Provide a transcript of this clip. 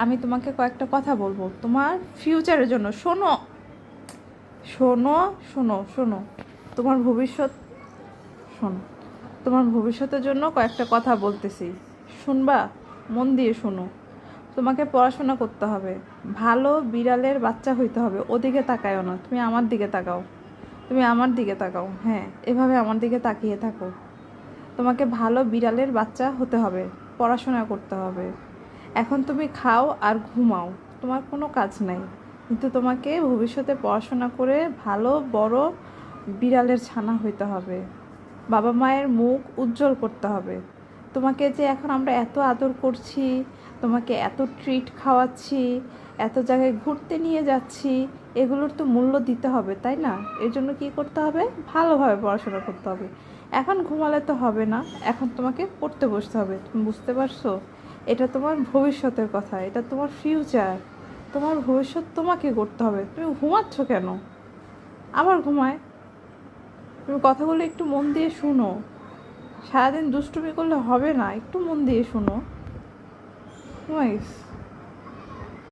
আমি তোমাকে কয়েকটা কথা বলবো তোমার ফিউচারের জন্য। শোনো শোনো শোনো শোনো, তোমার ভবিষ্যৎ, শোনো, তোমার ভবিষ্যতের জন্য কয়েকটা কথা বলতেছি, শুনবা? মন দিয়ে শোনো। তোমাকে পড়াশোনা করতে হবে, ভালো বিড়ালের বাচ্চা হইতে হবে। ওদিকে তাকায়ও না, তুমি আমার দিকে তাকাও, তুমি আমার দিকে তাকাও, হ্যাঁ এভাবে আমার দিকে তাকিয়ে থাকো। তোমাকে ভালো বিড়ালের বাচ্চা হতে হবে, পড়াশোনা করতে হবে। এখন তুমি খাও আর ঘুমাও, তোমার কোনো কাজ নাই, কিন্তু তোমাকে ভবিষ্যতে পড়াশোনা করে ভালো বড় বিড়ালের ছানা হইতে হবে, বাবা মায়ের মুখ উজ্জ্বল করতে হবে। তোমাকে যে এখন আমরা এত আদর করছি, তোমাকে এত ট্রিট খাওয়াচ্ছি, এত জায়গায় ঘুরতে নিয়ে যাচ্ছি, এগুলোর তো মূল্য দিতে হবে, তাই না? এর জন্য কী করতে হবে? ভালোভাবে পড়াশোনা করতে হবে। এখন ঘুমালে তো হবে না, এখন তোমাকে পড়তে বসতে হবে। তুমি বুঝতে পারছো? এটা তোমার ভবিষ্যতের কথা, এটা তোমার ফিউচার, তোমার ভবিষ্যৎ তোমাকে করতে হবে। তুমি ঘুমাচ্ছ কেন? আবার ঘুমায়। তুমি কথাগুলো একটু মন দিয়ে শুনো, সারাদিন দুষ্টুমি করলে হবে না, একটু মন দিয়ে শুনো। ঘুমাইস।